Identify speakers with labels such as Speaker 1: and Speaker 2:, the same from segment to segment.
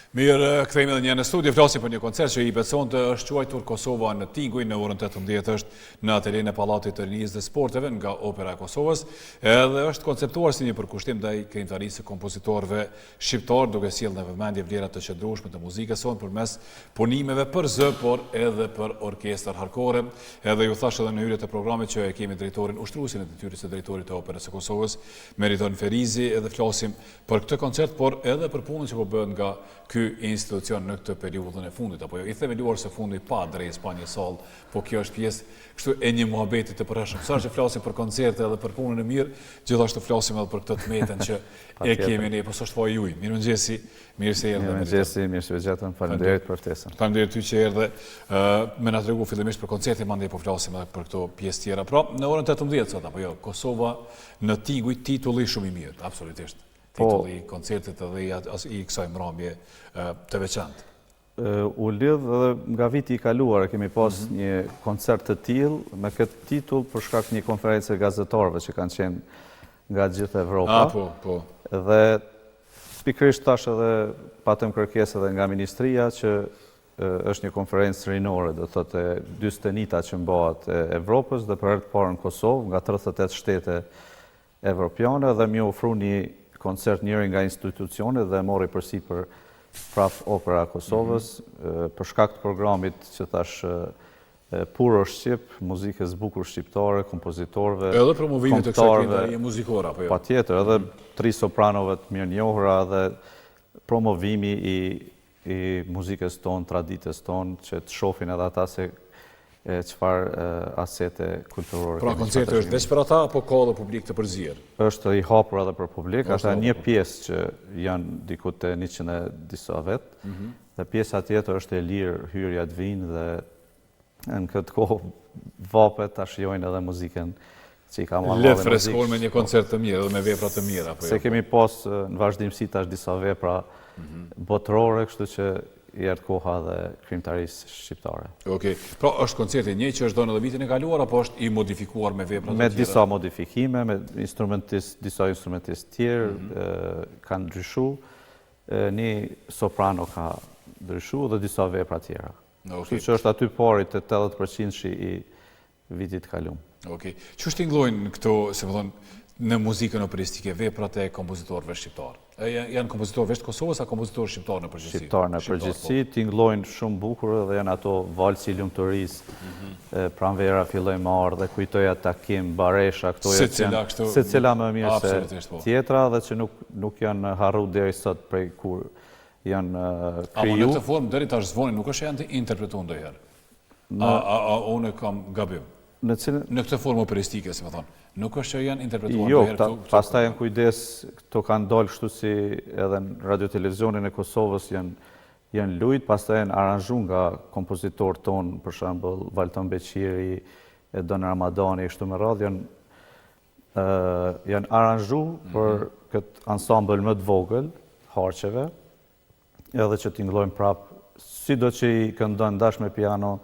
Speaker 1: Mirë, kthehemi edhe një në studio, flasim për një koncert që i besonte është quajtur Kosova në Tinguj në orën 18 është në ateljen e Pallatit të Rinisë dhe Sporteve nga Opera e Kosovës, edhe është konceptuar si një përkushtim ndaj krijimtarisë së kompozitorëve shqiptar, duke sjellë në vëmendje vlerat të qëndrueshme të muzikës sonë përmes punimeve për zë, por edhe për orkestër harkore. Edhe ju thash edhe në hyrje të programit që e kemi drejtorin ushtruesin e detyrës së drejtorit të Operës së Kosovës, Meriton Ferizi, edhe flasim për këtë koncert, por edhe për punën që po bëhet nga ky institucion në këtë periudhën e fundit, apo jo, i themeluar së fundi pa drejt pa një sallë, po kjo është pjesë kështu e një muhabeti të përhershëm. Sa që flasim për koncerte edhe për punën e mirë, gjithashtu flasim edhe për këtë tmetën që e kemi ne, po s'është faji juaj. Mirëmëngjesi, mirë se erdhe.
Speaker 2: Mirëmëngjesi, mirë se vëgjetën, faleminderit për ftesën.
Speaker 1: Faleminderit ty që erdhe. Me na tregu fillimisht për koncertin, mandej po flasim edhe për këto pjesë tjera. Pra, në orën 18 sot, apo jo, Kosova në Tinguj, titulli shumë i mirë, absolutisht. Titulli i koncertit edhe i kësaj mbrëmje të veçantë.
Speaker 2: U lidh edhe nga viti i kaluar, kemi pas një koncert të tillë me këtë titull për shkak të një konferencë gazetarëve që kanë qenë nga gjithë Evropa.
Speaker 1: Po.
Speaker 2: Dhe pikërisht tash edhe patëm kërkesë edhe nga ministria që është një konferencë rinore, do thotë 41 që mbahet e Evropës dhe për herë të parë në Kosovë nga 38 shtete evropiane dhe më ofru një koncert njëri nga institucionet dhe mori përsipër prap Opera Kosovës për shkak të programit që thash puro shqip, muzikës bukur shqiptare, kompozitorëve,
Speaker 1: edhe promovimit të kësaj krijimtarie muzikore apo jo?
Speaker 2: Patjetër, edhe tri sopranove të mirënjohura dhe promovimi i muzikës tonë, traditës tonë, që të shohin edhe ata se çfarë asete kulturore.
Speaker 1: Pra koncerti është veç për ata apo ka edhe publik të përzier?
Speaker 2: Është i hapur edhe për publik, është një pjesë që janë diku te 100 e disa vet, dhe pjesa tjetër është e lirë, hyrja të vinë dhe në këtë kohë vapet ta shijojnë edhe muzikën që i ka marrë.
Speaker 1: Le freskojnë me një koncert të mirë dhe me vepra të mira apo jo?
Speaker 2: Se kemi pas në vazhdimsi tash disa vepra botërore, kështu që i erdhi koha dhe krijimtarisë shqiptare.
Speaker 1: Okej. Pra është koncerti një që është dhënë edhe vitin e kaluar apo është i modifikuar me vepra të tjera?
Speaker 2: Me disa modifikime, me disa instrumentistë tjerë kanë ndryshuar, një soprano ka ndryshuar dhe disa vepra tjera. Kështu që është aty pari të 80% i vitit kaluar.
Speaker 1: Okej. Çu shtingëllojnë këto, se më thonë, në muzikën operistike veprat e kompozitorëve shqiptar? Janë kompozitorë veç të Kosovës, a kompozitorë shqiptarë në përgjithësi?
Speaker 2: Shqiptarë në përgjithësi, tingëllojnë shumë bukur dhe janë ato valsi lumturisë, pranvera filloj me ardhë dhe kujtoja takim, baresha, këto janë secila më mirë se tjetra dhe që nuk janë harru deri sot prej kur janë kriju.
Speaker 1: Ama në këtë formë deri tash zvonin nuk është janë të interpretuar ndonjëherë. A unë kam gabim? Në këtë formë operistike, si më thonë, nuk është që janë interpretuar ndonjëherë.
Speaker 2: Jo, pastaj janë kujdes, këto kanë dalë kështu si edhe në radio-televizionin e Kosovës janë lujt, pastaj janë aranzhuar nga kompozitorë tonë, për shembull Valton Beqiri, Don Ramadani, kështu me radhë, janë aranzhuar për këtë ansambël më të vogël, harqeve, edhe që tingëllojnë prapë, sido që i këndon dash me piano,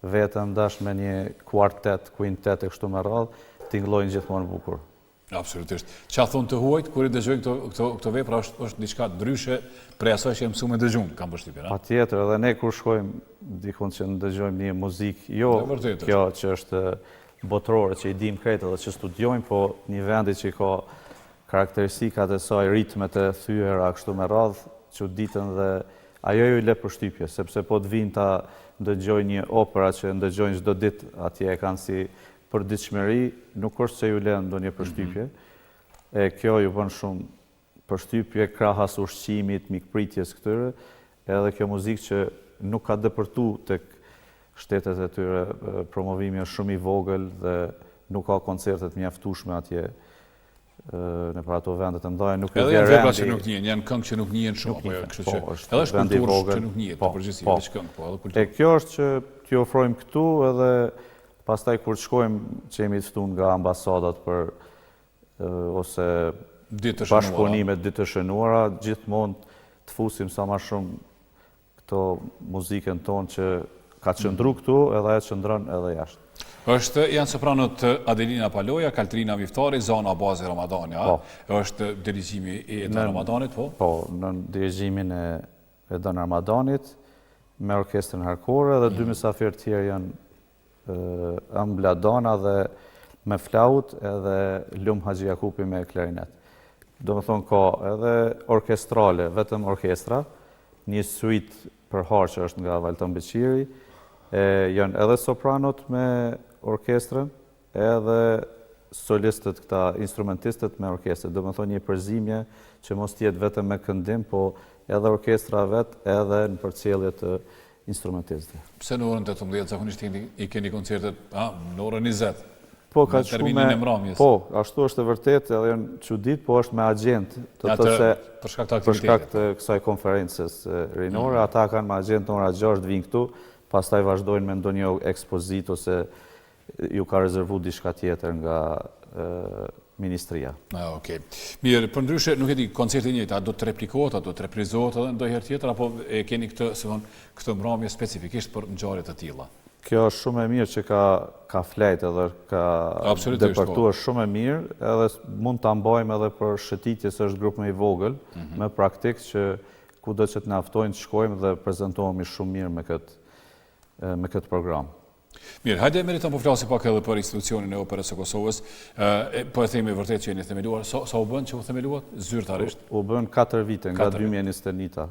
Speaker 2: vetëm dash me një kuartet, quintet e kështu me radhë, tingëllojnë gjithmonë bukur.
Speaker 1: Absolutisht. Qa thonë të huajt, kur i dëgjojnë këto vepra është diçka ndryshe prej asaj që e mësuar me dëgjumë, kam përshtypjen.
Speaker 2: Patjetër, edhe ne kur shkojmë dikun që ndëgjojmë një muzikë, jo kjo që është botërore, që i dim krejt edhe që studiojmë, po një vendi që i ka karakteristikat e saj, ritmet e thyera, kështu me radhë, që ditën dhe ajo ju le përshtypje, sepse po të vinë ta ndëgjojnë një opera që ndëgjojnë çdo ditë, atje e kanë si përditshmëri, nuk është se ju lënë ndonjë përshtypje. Kjo ju bën shumë përshtypje krahas ushqimit, mikpritjes këtyre, edhe kjo muzikë që nuk ka depërtuar tek shtetet e tyre, promovimi është shumë i vogël dhe nuk ka koncerte të mjaftueshme atje në për ato vendet e mëdha.
Speaker 1: Edhe janë vepra që nuk njihen, janë këngë që nuk njihen shumë, apo kështu që edhe është kulturë që nuk njihet në përgjithësi, veç këngë, po edhe kulturë.
Speaker 2: Kjo është që t'ju ofrojmë këtu edhe pastaj kur të shkojmë që jemi të ftuar nga ambasadat për ose bashkëpunimet ditë të shënuara, gjithmonë të fusim sa më shumë këto muzikën tonë që ka qëndru këtu edhe ajo qëndron edhe jashtë.
Speaker 1: Janë sopranët Adelina Paloja, Kaltrina Miftari, Zana Abazi Ramadani, është dirigjimi i Ramadhanit, po?
Speaker 2: Po, në dirigjimin e e Don Armadanit, me orkestrën harkore, dhe 2 mysafirë tjerë janë Ambladana dhe me flaut, edhe Lum Haxhi Jakupi me klarinet. Do më thonë ka edhe orkestrale, vetëm orkestra, një suite për harë që është nga Valton Beqiri, janë edhe sopranot me orkestrën, edhe solistët, këta instrumentistët me orkestrë. Do më thonë një përzimje që mos tjetë vetëm me këndim, po edhe orkestra vetë, edhe në përcjellje të instrumentistëve.
Speaker 1: Pse në orën 18, zakonisht i keni koncertet në orën 20?
Speaker 2: Po, ka ashtu është e vërtet, edhe janë çudit, po është me agent,
Speaker 1: për shkak
Speaker 2: të kësaj konferencës rinore, ata kanë me agent në ora 6 vinë këtu, pastaj vazhdojnë me ndonjë ekspozit ose ju ka rezervu diçka tjetër nga ministria.
Speaker 1: Okej. Mirë, për ndryshe, nuk e di, koncerti njëjtë, a do të replikohet, a do të reprizohet edhe ndonjëherë tjetër, apo e keni këtë mbrëmje specifikisht për ngjarje të tilla?
Speaker 2: Kjo është shumë e mirë që ka flejt edhe ka depërtuar shumë e mirë, edhe mund të mbajmë edhe për shëtitje se është grup me i vogël, me praktik që ku do që të naftojnë të shkojmë dhe prezentohemi shumë mirë me këtë program.
Speaker 1: Mirë, hajde meriton po flasi pak edhe për institucionin e Operës së Kosovës, po e themi vërtet që jeni themeluar, sa u bën që u themeluat? Zyrtarisht?
Speaker 2: U bën 4 vite, nga 2021.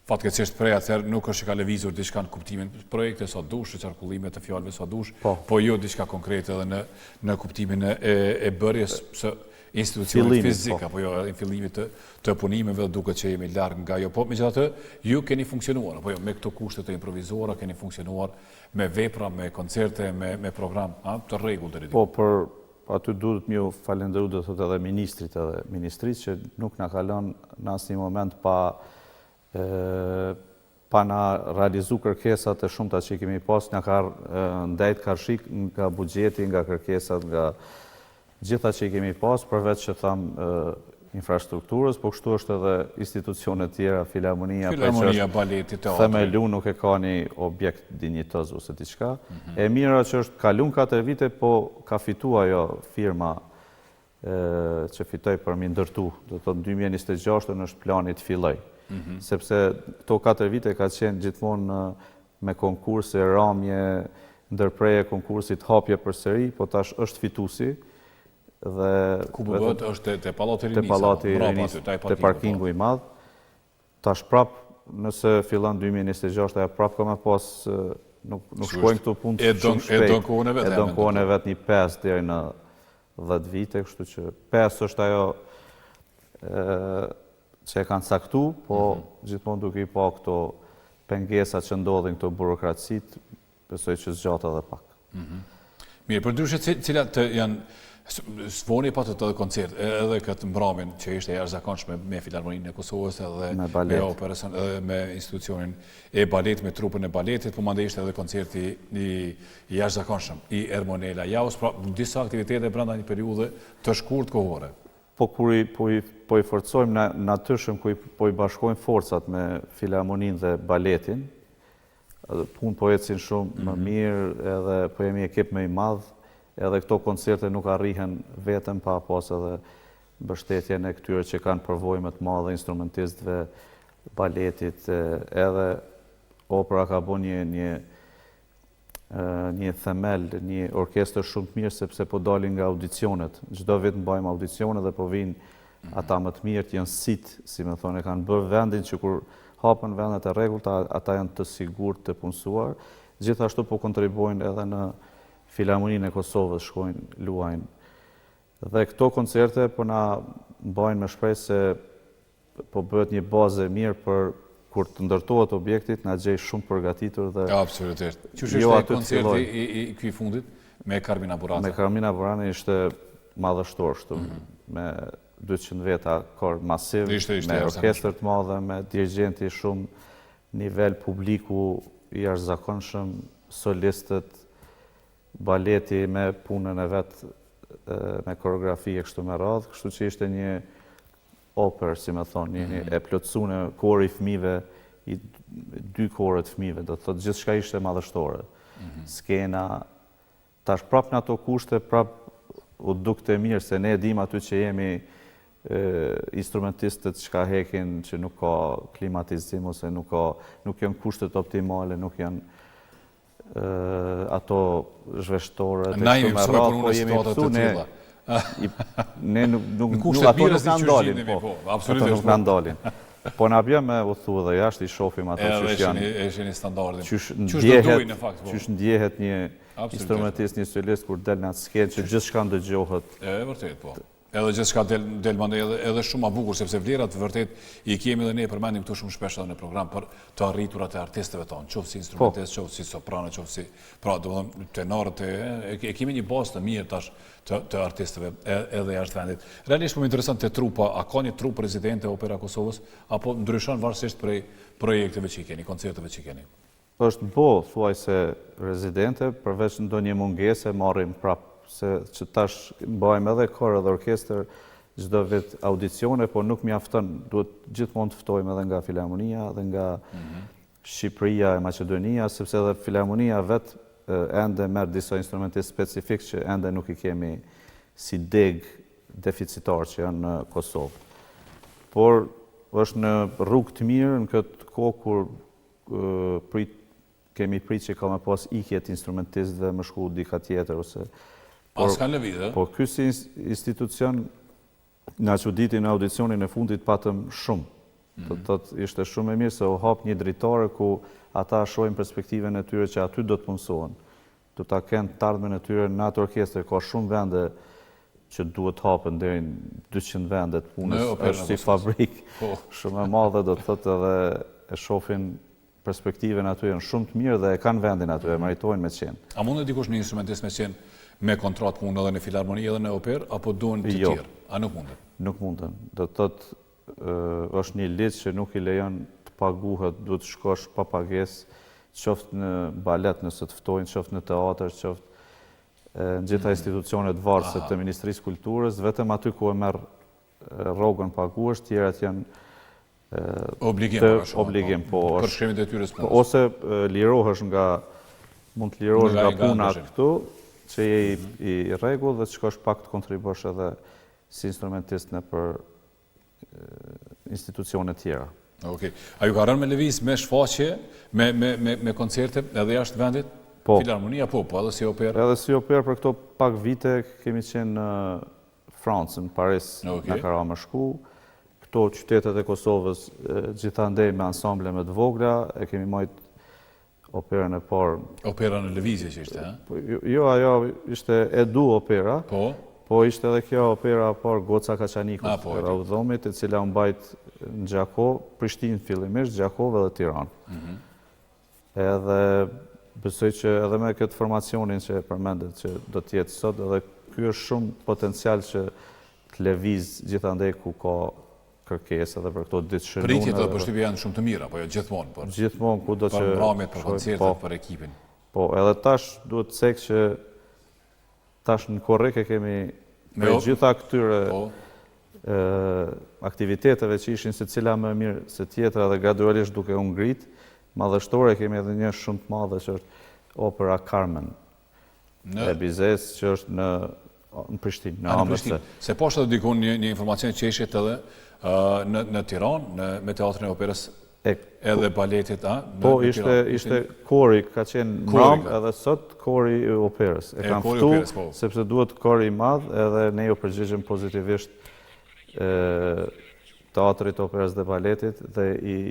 Speaker 1: Fatkeqësisht prej atëherë nuk është që ka lëvizur diçka në kuptimin projekte sa dush, qarkullime të fjalëve sa dush, po jo diçka konkrete edhe në kuptimin e bërjes së institucionit fizik, apo jo në fillimit të punimeve, duket që jemi larg nga ajo. Po megjithatë, ju keni funksionuar, apo jo, me këto kushte të improvizuara keni funksionuar me vepra, me koncerte, me program, të rregull deri diku.
Speaker 2: Po, për aty duhet m'ju falenderu, do thotë edhe ministrit edhe ministrisë që nuk na ka lënë në asnjë moment pa na realizu kërkesat e shumta që kemi pas, na ka ndajt karshik nga buxheti, nga kërkesat, nga gjitha që kemi pas, përveç që tham infrastrukturës, po kështu është edhe institucionet tjera, Filharmonia,
Speaker 1: baleti, teatri.
Speaker 2: Themelu nuk e ka një objekt dinjitoz ose diçka. E mira që është kalun 4 vite, po ka fitu ajo firma që fitoj për mi ndërtu. Do të thotë 2026 është plani të filloj. Sepse këto 4 vite ka qenë gjithmonë me konkurse, ramje, ndërpreje konkursit, hapje përsëri, po tash është fitusi.
Speaker 1: Ku bëhet është te Pallati i
Speaker 2: Rinisë, te parkingu i madh. Tash prap, nëse fillon 2026, ajo prap ka me pas, nuk shkojnë këtu punë shumë shpejt.
Speaker 1: E don kohën
Speaker 2: e vet një 5 deri në 10 vite, kështu që 5 është ajo që e kanë saktu, po gjithmonë duke i pa këto pengesat që ndodhin, këto burokracit, besoj që zgjata dhe pak.
Speaker 1: Mirë, për ndryshe cilat janë Svoni pa të koncert, edhe këtë mbramin që ishte jashtëzakonshme me Filharmoninë e Kosovës edhe me operën, edhe me institucionin e balet, me trupën e baletit, po mandej ishte edhe koncerti i jashtëzakonshëm i Ermonela Jaus, pra disa aktivitete brenda një periudhe të shkurt kohore.
Speaker 2: Po kur i forcojmë natyrshëm, po i bashkojmë forcat me Filharmoninë dhe baletin, punë po ecin shumë më mirë, edhe po jemi ekip më i madh. Edhe këto koncerte nuk arrihen vetëm pa pas edhe mbështetjen e këtyre që kanë përvojë më të madhe, instrumentistëve, baletit, edhe opera ka bën një themel, një orkestër shumë të mirë, sepse po dalin nga audicionet. Çdo vit mbajmë audicione dhe po vinë ata më të mirë, janë sit, si më thonë, kanë bërë vendin që kur hapen vendet e rregullta, ata janë të sigurt të punësuar. Gjithashtu po kontribuojnë edhe në Filharmoninë e Kosovës, shkojnë, luajnë. Dhe këto koncerte po na mbajnë me shpresë se po bëhet një bazë e mirë për kur të ndërtohet objektit, na gjej shumë përgatitur dhe
Speaker 1: absolutisht. Qysh ishte koncerti i këtij fundit me Carmina Burrani?
Speaker 2: Me Carmina Burrani ishte madhështor, me 200 veta kor masiv, me orkestër të madhe, me dirigenti shumë, nivel publiku i jashtëzakonshëm, solistët, baleti me punën e vetë, me koreografi e kështu me radhë, kështu që ishte një operë, si me thonë, një e plotësune kori i fëmijëve, i 2 korët fëmijëve, do të thotë gjithë shka ishte madhështore. Skena, tash prap në ato kushte, prap u dukte mirë, se ne dim aty që jemi instrumentistët që ka hekin që nuk ka klimatizim ose nuk janë kushtet optimale, nuk janë ato zhveshtore.
Speaker 1: Na jemi mësuar për unë situatat të tilla.
Speaker 2: Ne nuk ato nuk na ndalin, ato nuk na ndalin. Po na bje me u thu dhe jashtë i shohim ato që janë.
Speaker 1: Eshin i standardin.
Speaker 2: Qysh ndjehet një instrumentist, një solist kur del në atë skenë që gjithçka ndëgjohet.
Speaker 1: E vërtet, po. Edhe gjithçka del mandej edhe shumë ma bukur, sepse vlerat vërtet i kemi dhe ne përmendim këtu shumë shpesh edhe në program për të arriturat e artistëve tonë, qoftë si instrumentist, qoftë si soprano, qoftë si, pra, domethënë tenorët e kemi një bazë të mirë tash të artistëve edhe jashtë vendit. Realisht më intereson te trupa, a ka një trup rezidente Opera Kosovës apo ndryshon varësisht prej projekteve që i keni, koncerteve që i keni?
Speaker 2: Është thuajse rezidente, përveç ndonjë mungese marrim prap se që tash bëjmë edhe kor edhe orkestër çdo vit audicione, po nuk mjafton, duhet gjithmonë të ftojmë edhe nga Filharmonia, edhe nga Shqipëria e Maqedonia, sepse edhe Filharmonia vet ende merr disa instrumentistë specifik që ende nuk i kemi si deg deficitar që janë në Kosovë. Por është në rrugë të mirë në këtë kohë kur kemi prit që ka me pas ikje të instrumentistëve më shku dika tjetër ose Po ky si institucion na çuditi në audicionin e fundit patëm shumë. Ishte shumë e mirë se u hap një dritare ku ata shohin perspektiven e tyre që aty do të punësohen. Do ta kenë të ardhmen e tyre në atë orkestër, ka shumë vende që duhet hapen deri në 200 vende të punës, është si fabrik shumë e madhe, do të thotë edhe e shohin perspektiven aty janë shumë të mirë dhe e kanë vendin aty, e meritojnë me qenë.
Speaker 1: A mund të dikush një instrumentist me qenë me kontrat punë edhe në Filharmoni edhe në operë, apo duhen të tjerë? A nuk mundën?
Speaker 2: Nuk mundën. Do të thotë është një ligj që nuk i lejon të paguhet, duhet të shkosh pa pagesë, qoftë në balet nëse të ftojnë, qoftë në teatr, qoftë në gjitha institucionet varëse të Ministrisë Kulturës, vetëm aty ku e merr rrogën paguhesh, tjerat janë obligim, po
Speaker 1: për shkrimin e tyres punës.
Speaker 2: Ose lirohesh mund të lirohesh nga puna këtu, që je i rregull dhe të shkosh pak të kontribuosh edhe si instrumentist në për institucione tjera.
Speaker 1: Okej. A ju ka rënë me lëviz me shfaqje, me koncerte edhe jashtë vendit?
Speaker 2: Po.
Speaker 1: Filharmonia, po, edhe si operë?
Speaker 2: Edhe si operë për këto pak vite kemi qenë në Francë, në Paris, në ka ra me shku. Këto qytetet e Kosovës gjithandej me ansamble me të vogla, e kemi majtë operën e parë.
Speaker 1: Opera në lëvizje që ishte, ha?
Speaker 2: Jo, ajo ishte Edu opera, po ishte edhe kjo opera e parë Goca Kaçanikut, Raudhomit, e cila u mbajt në Gjako, Prishtinë fillimisht, Gjakov edhe Tiranë. Edhe besoj që edhe me këtë formacionin që përmendet që do të jetë sot, edhe ky është shumë potencial që të lëviz gjithandej ku ka kërkesë edhe për këto ditë shënune.
Speaker 1: Pritjet dhe përshtypjet janë shumë të mira, po jo gjithmonë.
Speaker 2: Gjithmonë kudo që...
Speaker 1: Për mramjet, për koncertet, për ekipin.
Speaker 2: Po, edhe tash duhet të cek që tash në korrike kemi me gjitha këtyre aktiviteteve që ishin se cila më mirë se tjetra dhe gradualisht duke u ngrit, madhështore kemi edhe një shumë të madhe që është opera Carmen e Bizes që është në Prishtinë, në AMC.
Speaker 1: Se po është edhe dikun një informacion që ishit edhe në Tiranë, me teatrin e operës edhe baletit,
Speaker 2: Po, ishte kori, ka qenë mram edhe sot kori i operës. E kam ftu, sepse duhet kori i madh edhe ne ju përgjigjëm pozitivisht teatrit, operës dhe baletit dhe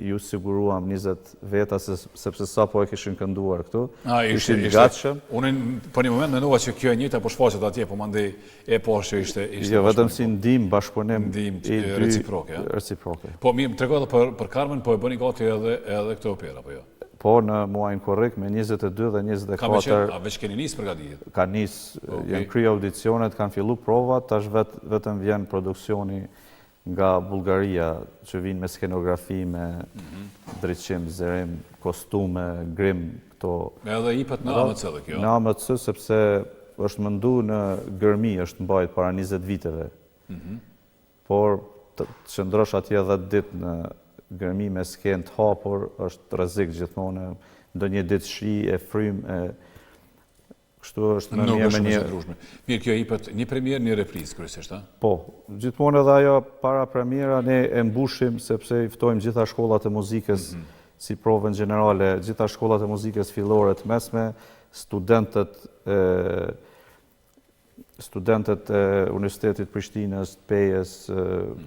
Speaker 2: ju siguruam 20 veta sepse sa po e kishin kënduar këtu. Ishin gatshëm.
Speaker 1: Unë për një moment mendova që kjo e njëjta po shfaqet atje, po mandej e poshtë ishte
Speaker 2: jo vetëm si ndihmë, bashkëpunim
Speaker 1: reciproke. Po mirë, tregoj edhe për Carmen, po e bëni gati edhe këtë operë apo jo?
Speaker 2: Po në muajin korrik me 22 dhe 24.
Speaker 1: A veç keni nisë përgatitjet?
Speaker 2: Ka nisë, janë kryer audicionet, kanë fillu provat, tash vetëm vjen produksioni nga Bullgaria që vinë me skenografi, me drejtësim, zërim, kostume, grim, këto...
Speaker 1: Edhe ipet në AMC dhe kjo?
Speaker 2: Në AMC, sepse është mëndu në Gërmi, është mbajt para 20 viteve. Por të qëndrosh atje 10 ditë në Gërmi me skenë të hapur, është rrezik gjithmonë, ndonjë ditë shi, e frym, Kështu është në
Speaker 1: Nuk
Speaker 2: një
Speaker 1: është shumë
Speaker 2: një...
Speaker 1: e ndryshme. Mirë, kjo ipët një premier, një reprizë, kryesisht, a?
Speaker 2: Po, gjithmonë edhe ajo para premiera ne e mbushim sepse i ftojmë gjitha shkollat e muzikës si provën generale, gjitha shkollat e muzikës fillore të mesme, studentët e Universitetit Prishtinës, Pejës,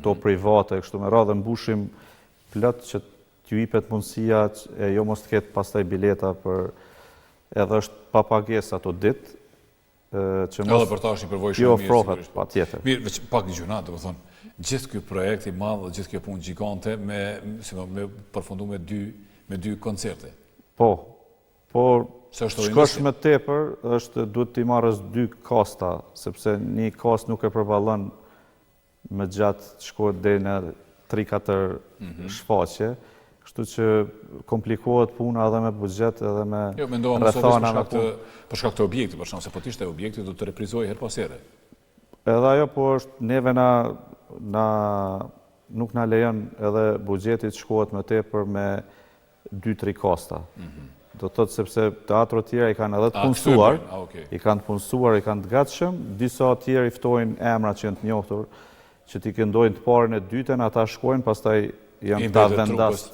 Speaker 2: to private, kështu me radhë mbushim plot që t'ju jepet mundësia e jo mos të ketë pastaj bileta për edhe është pa pagesë ato ditë që mos
Speaker 1: edhe për tash i përvojshëm
Speaker 2: jo ofrohet patjetër.
Speaker 1: Mirë, veç pak një gjuna, domethënë, gjithë ky projekt i madh, gjithë kjo punë gjigante me përfundu me dy koncerte.
Speaker 2: Po, shkosh me tepër, duhet t'i marrësh 2 kasta, sepse një kast nuk e përballon me gjatë shkohet deri në 3-4 shfaqje, kështu që komplikohet puna edhe me buxhet edhe me rrethana me punë.
Speaker 1: Për shkak të objektit, për shkak se po të ishte objekti do të reprizojë her pas here.
Speaker 2: Edhe ajo po është neve nuk na lejon edhe buxheti të shkohet më tepër me 2-3 kasta. Do të thotë sepse teatrot tjera i kanë edhe të punësuar, i kanë të gatshëm, disa tjerë i ftojnë emra që janë të njohur, që t'i këndojnë të parën e dytën, ata shkojnë, pastaj janë ta vendas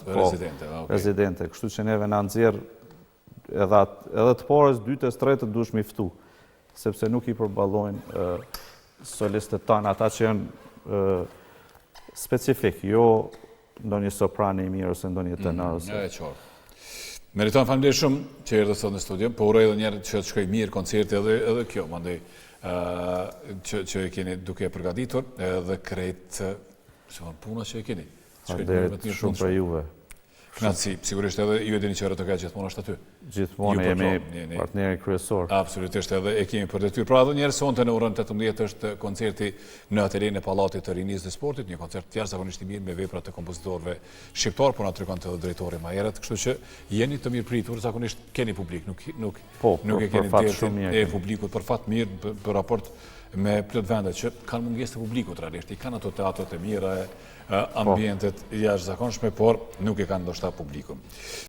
Speaker 2: rezidente. Kështu që neve na nxjerr edhe të parës, dytës, tretët duhesh me ftu, sepse nuk i përballojnë solistët tanë, ata që janë specifik, jo ndonjë soprani i mirë ose ndonjë tenor ose.
Speaker 1: Ja, e qartë. Meriton faleminderit shumë që erdhët sot në studio, po uroj edhe një herë që të shkojë mirë koncerti edhe kjo, mandej që e keni duke e përgatitur edhe krejt puna që e keni.
Speaker 2: Faleminderit shumë për juve.
Speaker 1: Knatësi, sigurisht edhe ju e dini që RTK gjithmonë është aty.
Speaker 2: Gjithmonë jemi partneri kryesor.
Speaker 1: Absolutisht edhe e kemi për detyrë. Pra edhe njerë sonte në orën 18 është koncerti në atelierën e Pallatit të Rinisë dhe Sportit, një koncert jashtëzakonisht i mirë me vepra të kompozitorëve shqiptar, por na tregon edhe drejtori më herët, kështu që jeni të mirë pritur, zakonisht keni publik, nuk e keni detyrën e publikut për fat mirë për raport me plot vende që kanë mungesë të publikut realisht, i kanë ato teatrot e mira, ambientet jashtëzakonshme, por nuk e kanë ndoshta publikun.